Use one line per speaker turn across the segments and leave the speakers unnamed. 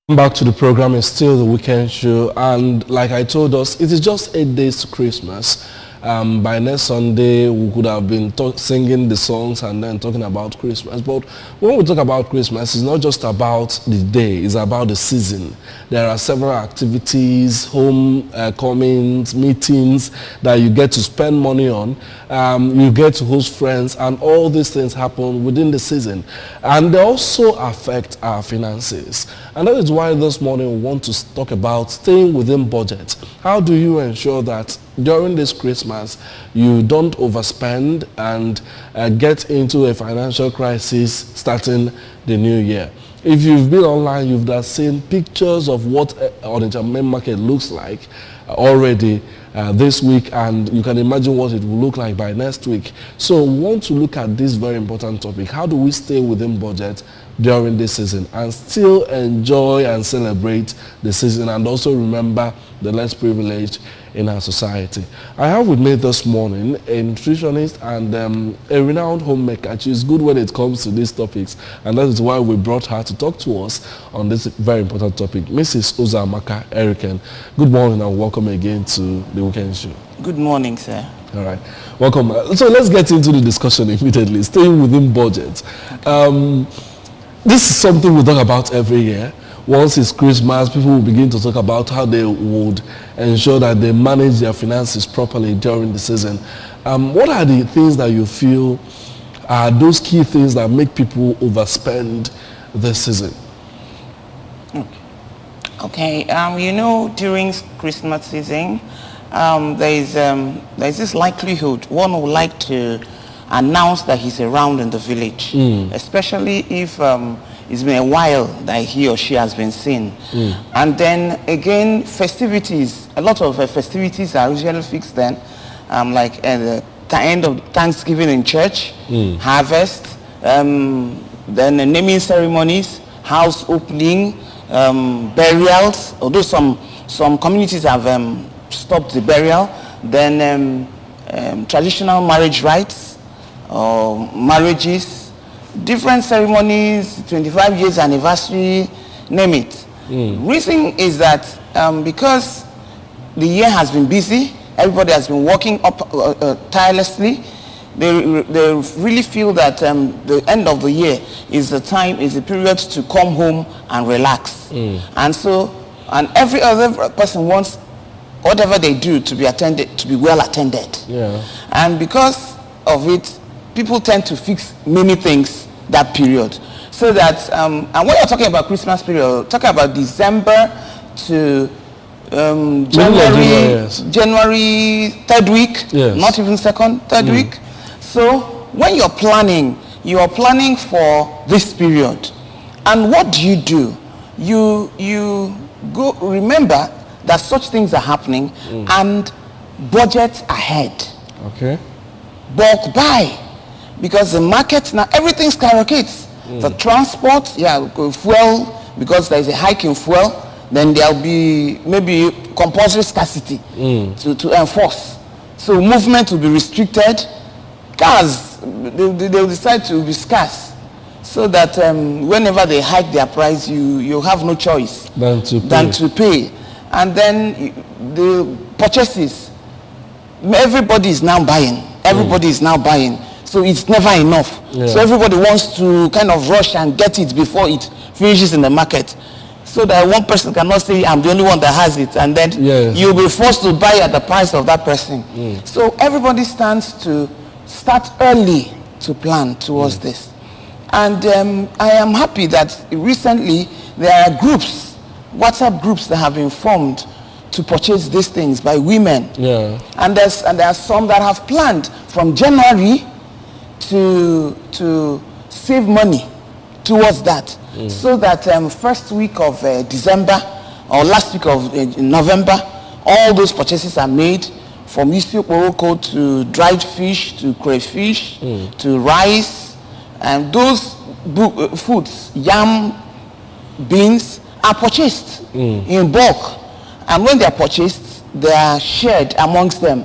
Back to the program. It's still the weekend show, and like I told us, it is just 8 days to Christmas. By next Sunday we could have been singing the songs and then talking about Christmas, but when we talk about Christmas, it's not just about the day, it's about the season. There are several activities, home comings, meetings that you get to spend money on. You get to host friends, and all these things happen within the season, and they also affect our finances. And that is why this morning we want to talk about staying within budget. How do you ensure that during this Christmas you don't overspend and get into a financial crisis starting the new year? If you've been online, you've just seen pictures of what Onitsha main market looks like already this week, and you can imagine what it will look like by next week. So we want to look at this very important topic. How do we stay within budget during this season and still enjoy and celebrate the season, and also remember the less privileged in our society? I have with me this morning a nutritionist and a renowned homemaker. She's good when it comes to these topics, and that is why we brought her to talk to us on this very important topic. Mrs. Uzamaka Eriken, good morning and welcome again to the Weekend Show.
Good morning, sir.
All right, welcome. So let's get into the discussion immediately. Staying within budget. This is something we talk about every year. Once it's Christmas, people will begin to talk about how they would ensure that they manage their finances properly during the season. What are the things that you feel are those key things that make people overspend this season?
Okay, during Christmas season, there's this likelihood one would like to announce that he's around in the village, especially if it's been a while that he or she has been seen. And then again, festivities, a lot of festivities are usually fixed then, like at the end of Thanksgiving in church, harvest, then the naming ceremonies, house opening, burials, although some communities have stopped the burial, then traditional marriage rites, marriages, different ceremonies, 25 years anniversary, name it. Reason is that because the year has been busy, everybody has been working up tirelessly, they really feel that the end of the year is the period to come home and relax. And every other person wants whatever they do to be well attended. And because of it, people tend to fix many things that period. So that, and when you're talking about Christmas period, talking about December to January third week, not even third week. So when you're planning for this period. And what do? You go, remember that such things are happening and budget ahead.
Okay.
Bulk buy. Because the market now, everything skyrockets. The transport, fuel, because there is a hike in fuel, then there'll be maybe compulsory scarcity to enforce. So movement will be restricted. Cars, they'll decide to be scarce. So that whenever they hike their price, you have no choice than to pay. And then the purchases, everybody is now buying. So it's never enough. So everybody wants to kind of rush and get it before it finishes in the market. So that one person cannot say, I'm the only one that has it. And then you'll be forced to buy at the price of that person. So everybody stands to start early to plan towards this. And I am happy that recently there are groups, WhatsApp groups that have been formed to purchase these things by women. And there are some that have planned from January to save money towards that, so that first week of December or last week of November, all those purchases are made, from Isiokporoko to dried fish to crayfish to rice, and those foods, yam, beans, are purchased in bulk. And when they are purchased, they are shared amongst them,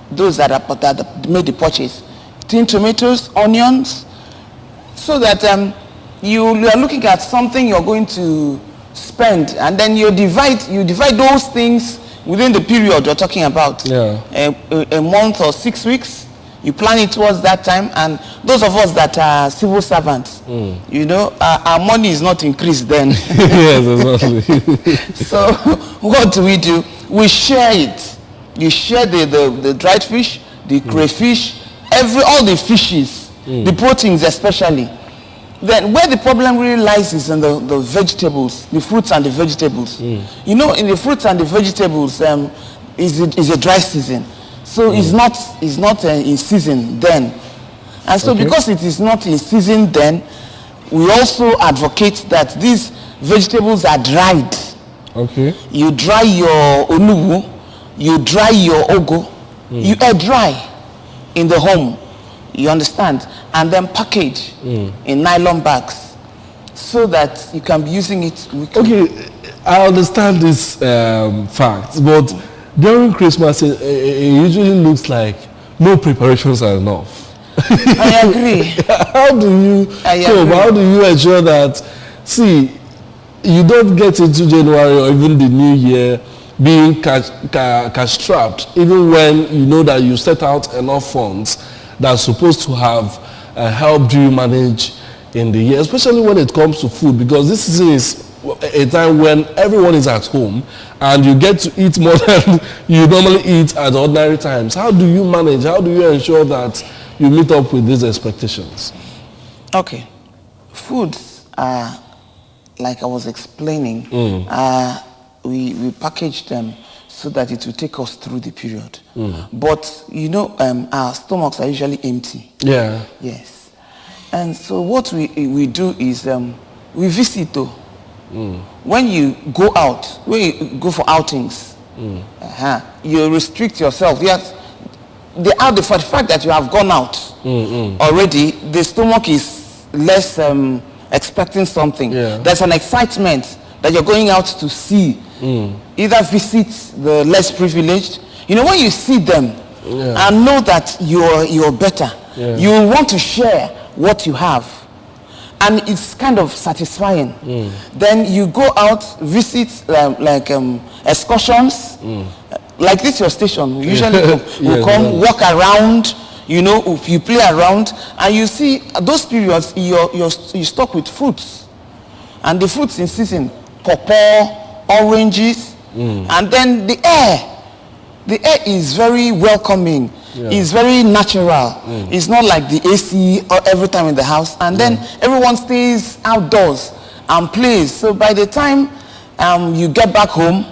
those that made the purchase. Tin tomatoes, onions, so that you are looking at something you're going to spend, and then you divide those things within the period you're talking about.
Yeah.
A month or 6 weeks, you plan it towards that time. And those of us that are civil servants, you know, our money is not increased then.
Yes, exactly.
So what do? We share it. You share the dried fish, the crayfish, all the fishes, the proteins especially. Then where the problem really lies is in the vegetables, the fruits and the vegetables. You know, in the fruits and the vegetables, is a dry season. So it's not in season then. And so because it is not in season then, we also advocate that these vegetables are dried.
Okay.
You dry your onubu, you dry your ogo, you air dry in the home, you understand, and then package in nylon bags so that you can be using it weekly.
Okay, I understand this fact, but during Christmas it usually looks like no preparations are enough.
I agree.
How do you cope? How do you ensure that, see, you don't get into January or even the new year being cash strapped, even when you know that you set out enough funds that's supposed to have helped you manage in the year, especially when it comes to food, because this season is a time when everyone is at home and you get to eat more than you normally eat at ordinary times. How do you manage? How do you ensure that you meet up with these expectations?
Okay. Foods are, like I was explaining, we package them so that it will take us through the period. But, you know, our stomachs are usually empty.
Yeah.
Yes. And so what we do is we visit though. When you go out, when you go for outings, you restrict yourself. Yes, for the fact that you have gone out already, the stomach is less expecting something. Yeah. There's an excitement that you're going out to see. Either visit the less privileged. You know, when you see them and know that you're better, you want to share what you have. And it's kind of satisfying. Then you go out, visit excursions. Like this your station. We usually we come, walk around, you know, you play around, and you see those periods you're stuck with fruits. And the fruits in season, pawpaw, oranges, and then the air is very welcoming. It's very natural. It's not like the AC every time in the house. And then everyone stays outdoors and plays. So by the time you get back home,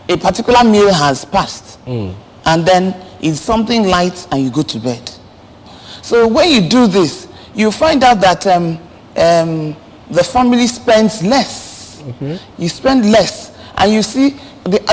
a particular meal has passed. And then it's something light and you go to bed. So when you do this, you find out that the family spends less. You spend less. And you see,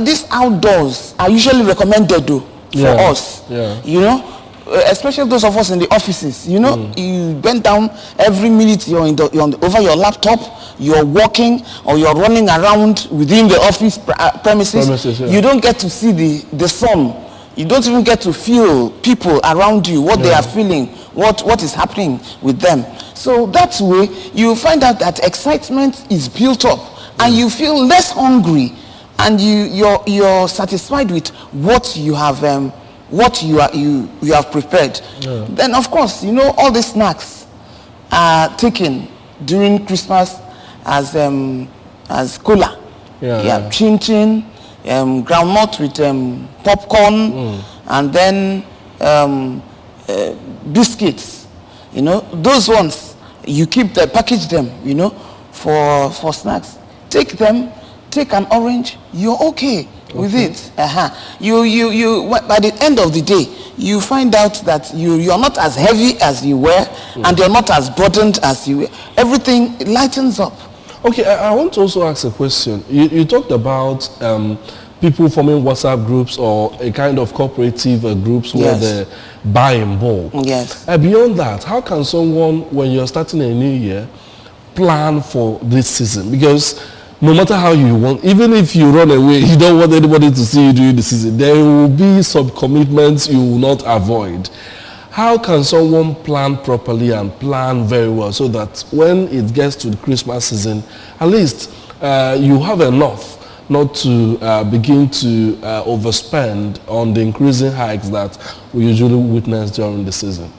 these outdoors are usually recommended though. For us, you know, especially those of us in the offices, you know, you bend down every minute you're over your laptop, you're walking or you're running around within the office premises. You don't get to see the sun. You don't even get to feel people around you, what they are feeling, what is happening with them. So that way you find out that excitement is built up and you feel less hungry. And you're satisfied with what you have you have prepared. Then of course, you know, all the snacks are taken during Christmas as cola. Chin chin, groundnut with popcorn, and then biscuits. You know, those ones you package them. You know, for snacks. Take them. Take an orange, you're okay with it. You by the end of the day, you find out that you're not as heavy as you were, and you're not as burdened as you were. Everything lightens up.
Okay, I want to also ask a question. You talked about people forming WhatsApp groups or a kind of cooperative groups where they buy in bulk.
Yes.
Beyond that, how can someone, when you're starting a new year, plan for this season? Because no matter how you want, even if you run away, you don't want anybody to see you during the season, there will be some commitments you will not avoid. How can someone plan properly and plan very well so that when it gets to the Christmas season, at least you have enough not to begin to overspend on the increasing hikes that we usually witness during the season?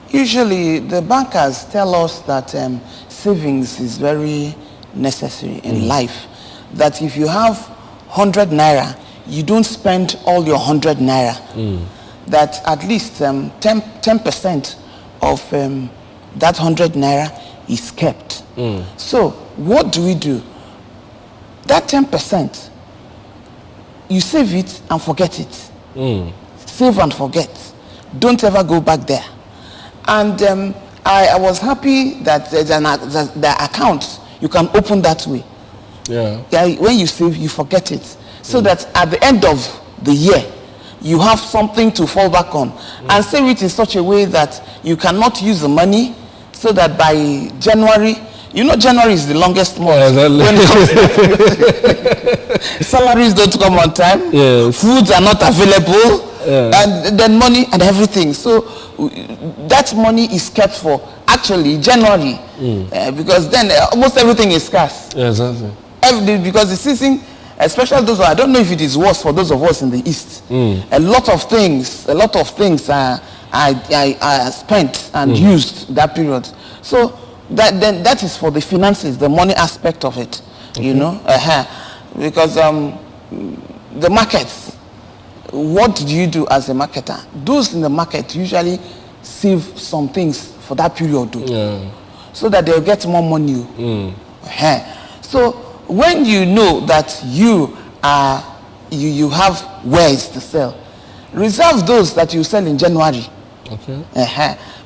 Usually, the bankers tell us that savings is very necessary in life. That if you have 100 naira, you don't spend all your 100 naira. That at least 10% of that 100 naira is kept. So what do we do? That 10%, you save it and forget it. Save and forget. Don't ever go back there. And I was happy that there's the account you can open that way.
Yeah.
When you save, you forget it. So that at the end of the year, you have something to fall back on. And save it in such a way that you cannot use the money, so that by January, January is the longest month. When it comes salaries don't come on time.
Yes.
Foods are not available. And then money and everything. So that money is kept for actually January. Because then almost everything is scarce.
Exactly.
Because the season, especially those, I don't know if it is worse for those of us in the East. A lot of things are spent and used that period. So that is for the finances, the money aspect of it. Because the markets, what do you do as a marketer? Those in the market usually save some things for that period, so that they'll get more money. So when you know that you have wares to sell, reserve those that you sell in January.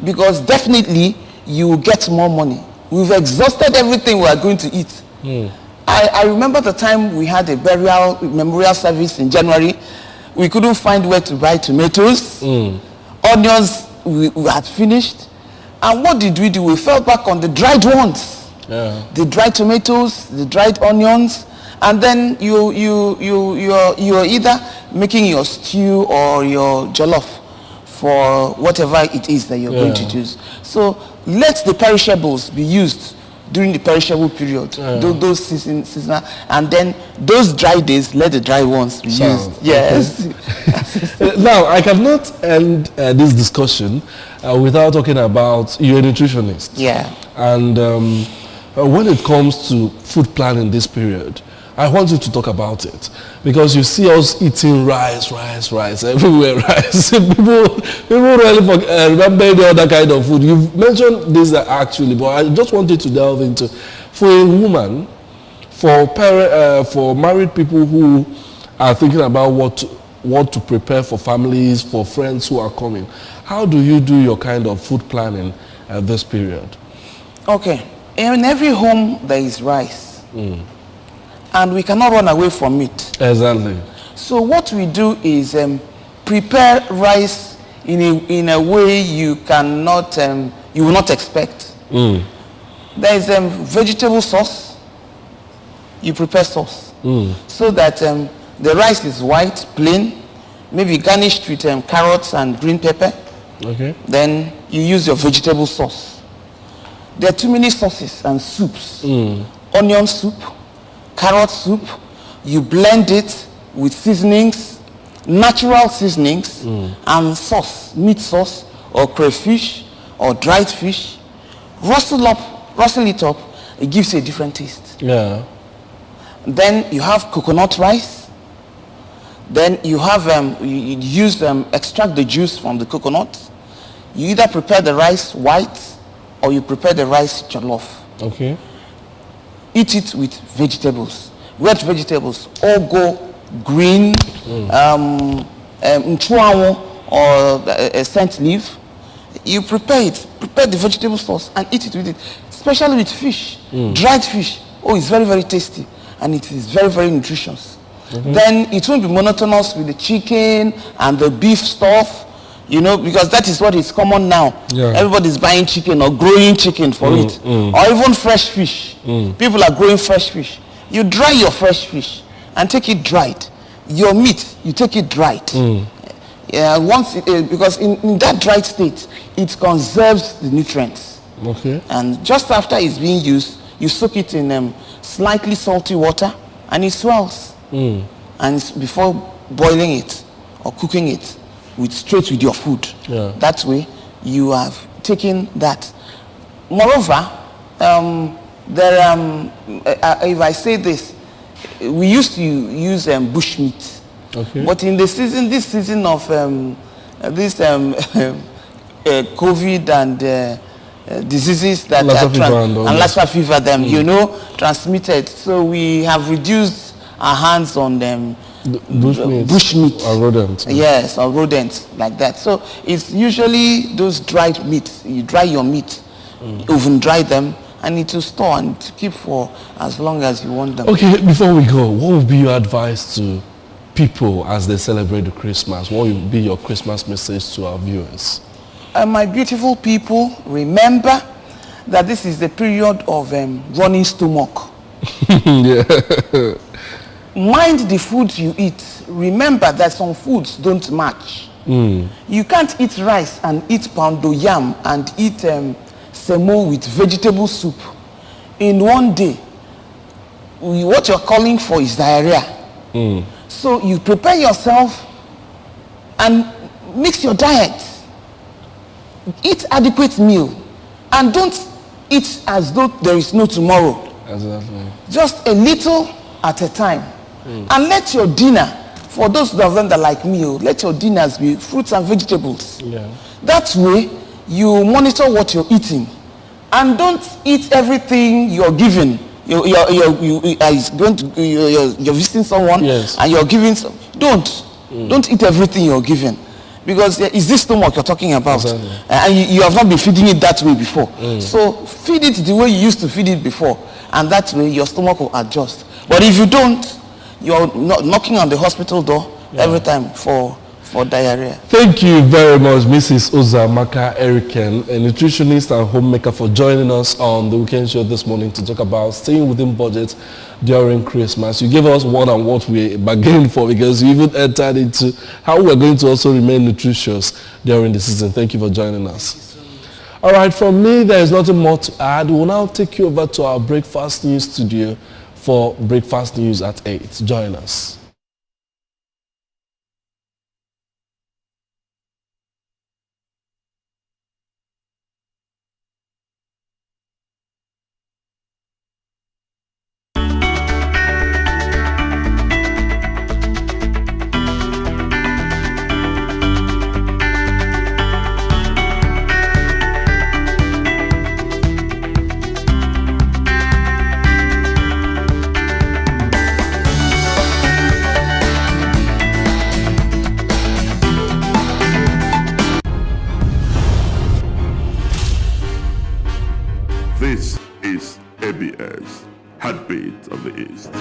Because definitely you will get more money. We've exhausted everything we are going to eat. I remember the time we had a memorial service in January. We couldn't find where to buy tomatoes. Onions we had finished. And what did we do? We fell back on the dried ones. The dried tomatoes, the dried onions, and then you're either making your stew or your jollof for whatever it is that you're going to use. So let the perishables be used during the perishable period, those seasonal, and then those dry days, let the dry ones be used. Yes.
Now, I cannot end this discussion without talking about you're a nutritionist.
Yeah.
And when it comes to food planning this period, I want you to talk about it, because you see us eating rice everywhere. Rice. people really remember any other kind of food. You've mentioned this actually, but I just wanted to delve into, for a woman, for married people who are thinking about what to prepare for families, for friends who are coming. How do you do your kind of food planning at this period?
Okay, in every home there is rice. And we cannot run away from it.
Exactly.
So what we do is prepare rice in a way you will not expect. There is vegetable sauce. You prepare sauce so that the rice is white, plain, maybe garnished with carrots and green pepper.
Okay.
Then you use your vegetable sauce. There are too many sauces and soups. Onion soup, carrot soup, you blend it with seasonings, natural seasonings, and sauce, meat sauce, or crayfish, or dried fish. Rustle it up, it gives you a different taste.
Yeah.
Then you have coconut rice. Then you have, extract the juice from the coconut. You either prepare the rice white, or you prepare the rice jollof.
Okay.
Eat it with vegetables, red vegetables, ogo, green, nchuanwo, or a scent leaf. You prepare the vegetable sauce and eat it with it, especially with fish, dried fish. Oh, it's very, very tasty, and it is very, very nutritious. Then it won't be monotonous with the chicken and the beef stuff, because that is what is common now. Everybody's buying chicken or growing chicken for it, or even fresh fish. People are growing fresh fish. You dry your fresh fish and take it dried. Your meat, you take it dried. Because in that dried state, it conserves the nutrients.
Okay.
And just after it's being used, you soak it in slightly salty water, and it swells. And before boiling it or cooking it, straight with your food.
Yeah.
That way, you have taken that. Moreover, if I say this, we used to use bush meat.
Okay.
But in this season of COVID and diseases that
and
Lassa fever, transmitted. So we have reduced our hands on them. Bush meat.
Or rodents.
Yes, or rodents like that. So it's usually those dried meats. You dry your meat, oven dry them, and it will store and to keep for as long as you want them.
Okay, before we go, what would be your advice to people as they celebrate the Christmas? What would be your Christmas message to our viewers?
My beautiful people, remember that this is the period of running stomach.
Yeah.
Mind the food you eat. Remember that some foods don't match. You can't eat rice and eat poundo yam and eat semo with vegetable soup in one day. What you're calling for is diarrhea. So you prepare yourself and mix your diet. Eat adequate meal and don't eat as though there is no tomorrow.
Exactly.
Just a little at a time. And let your dinner, for those of them that like me, let your dinners be fruits and vegetables.
Yeah.
That way, you monitor what you're eating. And don't eat everything you're given. You're visiting someone,
yes,
and you're giving some. Don't eat everything you're given. Because is this stomach you're talking about?
Exactly.
And you have not been feeding it that way before. So feed it the way you used to feed it before. And that way your stomach will adjust. But if you don't, you're not knocking on the hospital door every time for diarrhea.
Thank you very much, Mrs. Uzamaka Eriken, a nutritionist and homemaker, for joining us on the Weekend Show this morning to talk about staying within budget during Christmas. You gave us one on what we bargained for, because you even entered into how we're going to also remain nutritious during the season. Thank you for joining us. All right, from me, there is nothing more to add. We'll now take you over to our breakfast news studio for breakfast news at 8. Join us.
This is ABS, Heartbeat of the East.